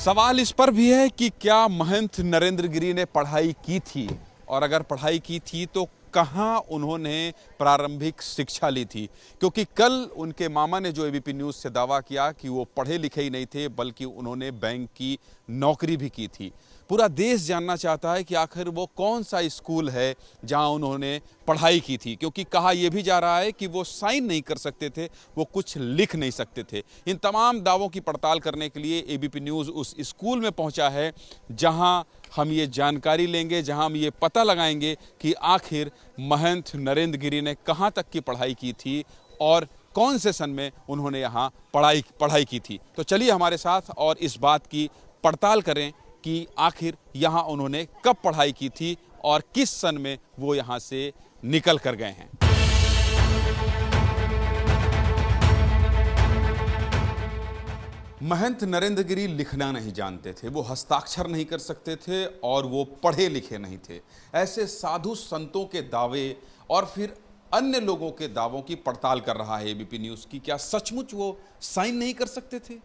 सवाल इस पर भी है कि क्या महंत नरेंद्र गिरि ने पढ़ाई की थी, और अगर पढ़ाई की थी तो कहाँ उन्होंने प्रारंभिक शिक्षा ली थी। क्योंकि कल उनके मामा ने जो एबीपी न्यूज़ से दावा किया कि वो पढ़े लिखे ही नहीं थे, बल्कि उन्होंने बैंक की नौकरी भी की थी। पूरा देश जानना चाहता है कि आखिर वो कौन सा स्कूल है जहां उन्होंने पढ़ाई की थी, क्योंकि कहा यह भी जा रहा है कि वो साइन नहीं कर सकते थे, वो कुछ लिख नहीं सकते थे। इन तमाम दावों की पड़ताल करने के लिए एबीपी न्यूज़ उस स्कूल में पहुंचा है जहां हम ये जानकारी लेंगे, जहां हम ये पता लगाएंगे कि आखिर महंत नरेंद्र गिरि ने कहां तक की पढ़ाई की थी और कौन से सन में उन्होंने यहाँ पढ़ाई की थी। तो चलिए हमारे साथ और इस बात की पड़ताल करें कि आखिर यहाँ उन्होंने कब पढ़ाई की थी और किस सन में वो यहाँ से निकल कर गए हैं। महंत नरेंद्र गिरि लिखना नहीं जानते थे, वो हस्ताक्षर नहीं कर सकते थे और वो पढ़े लिखे नहीं थे। ऐसे साधु संतों के दावे और फिर अन्य लोगों के दावों की पड़ताल कर रहा है एबीपी न्यूज़ की। क्या सचमुच वो साइन नहीं कर सकते थे,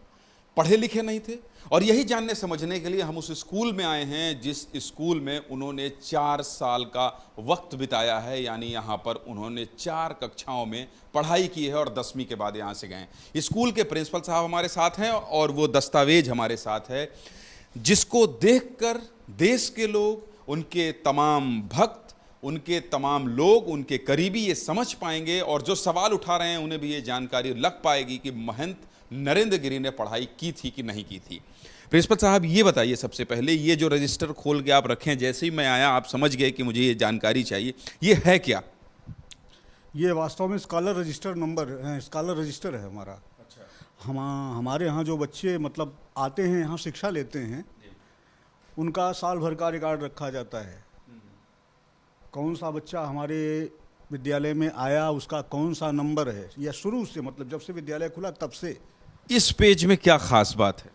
पढ़े लिखे नहीं थे? और यही जानने समझने के लिए हम उस स्कूल में आए हैं जिस स्कूल में उन्होंने 4 साल का वक्त बिताया है। यानी यहाँ पर उन्होंने 4 कक्षाओं में पढ़ाई की है और 10वीं के बाद यहाँ से गए। स्कूल के प्रिंसिपल साहब हमारे साथ हैं और वो दस्तावेज हमारे साथ है जिसको देखकर देश के लोग, उनके तमाम भक्त, उनके तमाम लोग, उनके करीबी ये समझ पाएंगे और जो सवाल उठा रहे हैं उन्हें भी ये जानकारी लग पाएगी कि महंत नरेंद्र गिरि ने पढ़ाई की थी कि नहीं की थी। प्रिंसिपल साहब ये बताइए, सबसे पहले ये जो रजिस्टर खोल के आप रखें, जैसे ही मैं आया आप समझ गए कि मुझे ये जानकारी चाहिए, ये है क्या? ये वास्तव में स्कॉलर रजिस्टर स्कॉलर रजिस्टर है हमारा। अच्छा। हमारे यहाँ जो बच्चे मतलब आते हैं, यहाँ शिक्षा लेते हैं, उनका साल भर का रिकॉर्ड रखा जाता है। कौन सा बच्चा हमारे विद्यालय में आया, उसका कौन सा नंबर है, या शुरू से मतलब जब से विद्यालय खुला तब से। इस पेज में क्या खास बात है?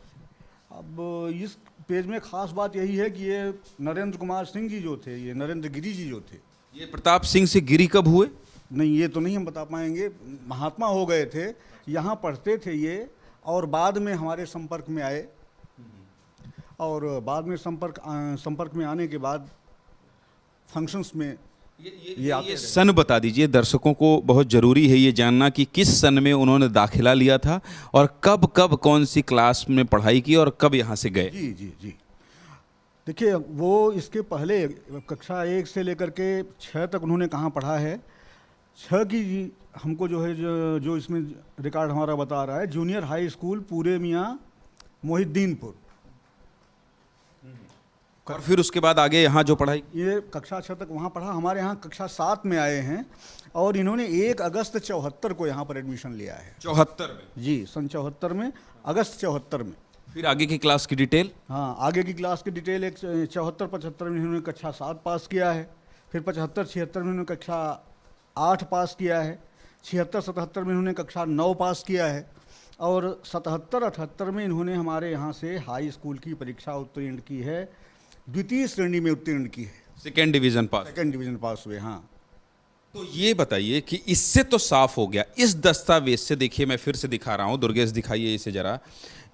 अब इस पेज में खास बात यही है कि ये नरेंद्र कुमार सिंह जी जो थे, ये नरेंद्र गिरि जी जो थे। ये प्रताप सिंह से गिरि कब हुए? नहीं, ये तो नहीं हम बता पाएंगे। महात्मा हो गए थे, यहाँ पढ़ते थे ये, और बाद में हमारे संपर्क में आए, और बाद में संपर्क में आने के बाद फंक्शंस में ये सन बता दीजिए, दर्शकों को बहुत ज़रूरी है ये जानना कि किस सन में उन्होंने दाखिला लिया था और कब कब कौन सी क्लास में पढ़ाई की और कब यहाँ से गए। जी जी जी, देखिए वो इसके पहले कक्षा 1 से लेकर के 6 तक उन्होंने कहाँ पढ़ा है। 6 की हमको जो है जो इसमें रिकॉर्ड हमारा बता रहा है, जूनियर हाई स्कूल पूरे मियाँ मोहिद्दीनपुर। और फिर उसके बाद आगे यहाँ जो पढ़ाई, ये कक्षा 6 तक वहाँ पढ़ा। हमारे यहाँ कक्षा 7 में आए हैं और इन्होंने 1 अगस्त 74 को यहाँ पर एडमिशन लिया है। 74 में? जी, सन 74 में, अगस्त 74 में। फिर आगे की क्लास की डिटेल? हाँ, आगे की क्लास की डिटेल 74-75 में इन्होंने कक्षा 7 पास किया है। फिर 75-76 में इन्होंने कक्षा 8 पास किया है। 76-77 में इन्होंने कक्षा 9 पास किया है। और 77-78 में इन्होंने हमारे यहाँ से हाई स्कूल की परीक्षा उत्तीर्ण की है, द्वितीय श्रेणी में उत्तीर्ण की है। सेकेंड डिवीजन पास हुए। हाँ, तो ये बताइए कि इससे तो साफ हो गया, इस दस्तावेज से, देखिए मैं फिर से दिखा रहा हूँ, दुर्गेश दिखाइए इसे जरा।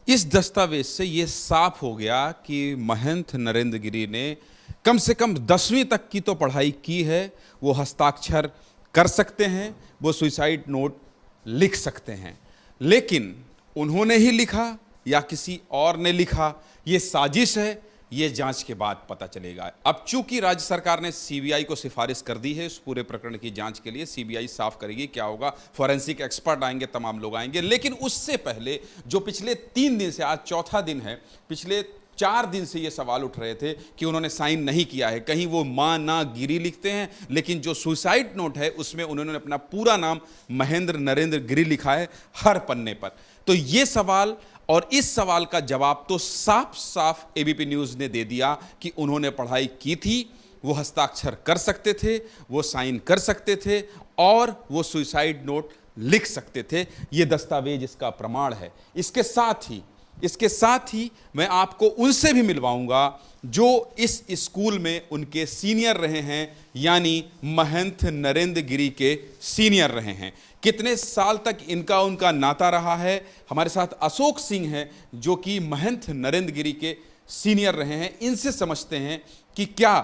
इस दस्तावेज से ये साफ हो गया कि महंत नरेंद्र गिरि ने कम से कम 10वीं तक की तो पढ़ाई की है। वो हस्ताक्षर कर सकते हैं, वो सुसाइड नोट लिख सकते हैं, लेकिन उन्होंने ही लिखा या किसी और ने लिखा, ये साजिश है, ये जांच के बाद पता चलेगा। अब चूंकि राज्य सरकार ने सीबीआई को सिफारिश कर दी है इस पूरे प्रकरण की जांच के लिए, सीबीआई साफ करेगी क्या होगा, फॉरेंसिक एक्सपर्ट आएंगे, तमाम लोग आएंगे। लेकिन उससे पहले जो पिछले 3 दिन से, आज चौथा दिन है, पिछले 4 दिन से ये सवाल उठ रहे थे कि उन्होंने साइन नहीं किया है। कहीं वो मां ना गिरि लिखते हैं, लेकिन जो सुसाइड नोट है उसमें उन्होंने अपना पूरा नाम महेंद्र नरेंद्र गिरि लिखा है हर पन्ने पर। तो ये सवाल और इस सवाल का जवाब तो साफ साफ एबीपी न्यूज़ ने दे दिया कि उन्होंने पढ़ाई की थी, वो हस्ताक्षर कर सकते थे, वो साइन कर सकते थे और वो सुसाइड नोट लिख सकते थे। ये दस्तावेज इसका प्रमाण है। इसके साथ ही इसके साथ ही मैं आपको उनसे भी मिलवाऊंगा जो इस स्कूल में उनके सीनियर रहे हैं, यानी महंत नरेंद्र गिरी के सीनियर रहे हैं। कितने साल तक इनका उनका नाता रहा है। हमारे साथ अशोक सिंह हैं जो कि महंत नरेंद्र गिरी के सीनियर रहे हैं। इनसे समझते हैं कि क्या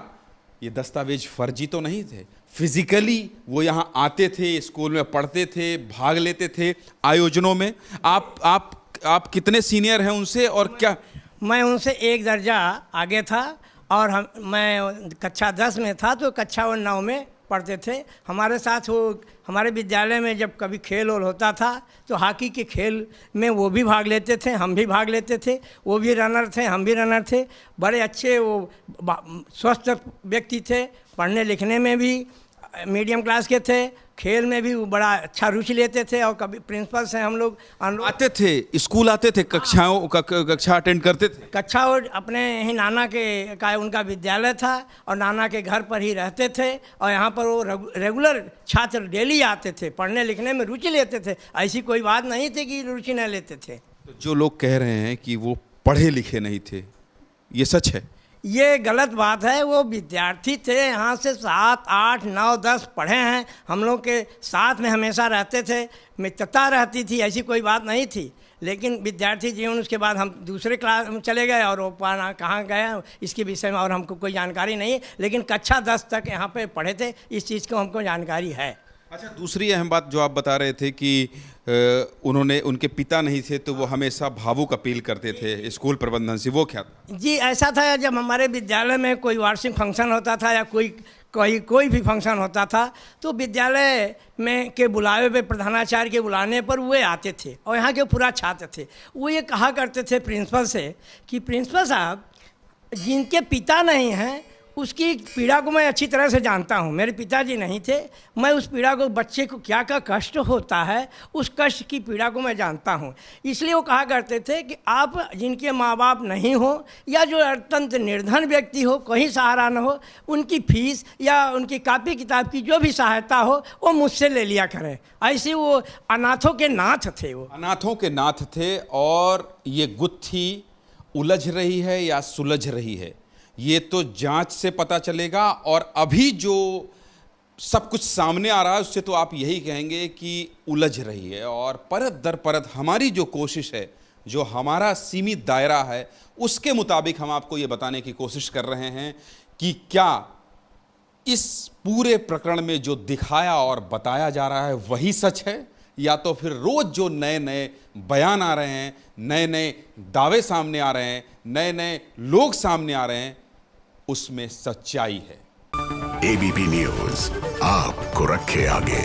ये दस्तावेज फर्जी तो नहीं थे, फिजिकली वो यहाँ आते थे, स्कूल में पढ़ते थे, भाग लेते थे आयोजनों में। आप कितने सीनियर हैं उनसे और क्या? मैं उनसे एक दर्जा आगे था और मैं कक्षा 10 में था तो कक्षा 9 में पढ़ते थे। हमारे साथ वो हमारे विद्यालय में जब कभी खेल और होता था तो हॉकी के खेल में वो भी भाग लेते थे, हम भी भाग लेते थे। वो भी रनर थे, हम भी रनर थे। बड़े अच्छे वो स्वस्थ व्यक्ति थे, पढ़ने लिखने में भी मीडियम क्लास के थे, खेल में भी वो बड़ा अच्छा रुचि लेते थे। और कभी प्रिंसिपल से हम लोग आते थे, स्कूल आते थे, कक्षा अटेंड करते थे। कक्षा और अपने ही नाना का उनका विद्यालय था और नाना के घर पर ही रहते थे। और यहाँ पर वो रेगुलर छात्र डेली आते थे, पढ़ने लिखने में रुचि लेते थे। ऐसी कोई बात नहीं थी कि रुचि न लेते थे। तो जो लोग कह रहे हैं कि वो पढ़े लिखे नहीं थे, ये सच है? ये गलत बात है। वो विद्यार्थी थे, यहाँ से 7, 8, 9, 10 पढ़े हैं। हम लोग के साथ में हमेशा रहते थे, मित्रता रहती थी, ऐसी कोई बात नहीं थी। लेकिन विद्यार्थी जीवन उसके बाद हम दूसरे क्लास में चले गए और वो कहाँ गए इसके विषय में और हमको कोई जानकारी नहीं है। लेकिन कक्षा 10 तक यहाँ पे पढ़े थे, इस चीज़ को हमको जानकारी है। अच्छा, दूसरी अहम बात जो आप बता रहे थे कि उनके पिता नहीं थे तो वो हमेशा भावुक अपील करते थे स्कूल प्रबंधन से, वो क्या था? जी ऐसा था, जब हमारे विद्यालय में कोई वार्षिक फंक्शन होता था या कोई भी फंक्शन होता था तो विद्यालय में के बुलावे पे, प्रधानाचार्य के बुलाने पर वे आते थे और यहाँ के पूरा छात्र थे। वो ये कहा करते थे प्रिंसिपल से कि प्रिंसिपल साहब, जिनके पिता नहीं हैं उसकी पीड़ा को मैं अच्छी तरह से जानता हूँ। मेरे पिताजी नहीं थे, मैं उस पीड़ा को, बच्चे को क्या क्या कष्ट होता है, उस कष्ट की पीड़ा को मैं जानता हूँ। इसलिए वो कहा करते थे कि आप जिनके माँ बाप नहीं हो या जो अत्यंत निर्धन व्यक्ति हो, कहीं सहारा न हो, उनकी फीस या उनकी कापी किताब की जो भी सहायता हो वो मुझसे ले लिया करें। ऐसे वो अनाथों के नाथ थे। वो अनाथों के नाथ थे। और ये गुत्थी उलझ रही है या सुलझ रही है, ये तो जांच से पता चलेगा। और अभी जो सब कुछ सामने आ रहा है उससे तो आप यही कहेंगे कि उलझ रही है। और परत दर परत हमारी जो कोशिश है, जो हमारा सीमित दायरा है, उसके मुताबिक हम आपको ये बताने की कोशिश कर रहे हैं कि क्या इस पूरे प्रकरण में जो दिखाया और बताया जा रहा है वही सच है, या तो फिर रोज जो नए नए बयान आ रहे हैं, नए नए दावे सामने आ रहे हैं, नए नए लोग सामने आ रहे हैं, उसमें सच्चाई है। एबीपी न्यूज़ आपको रखे आगे।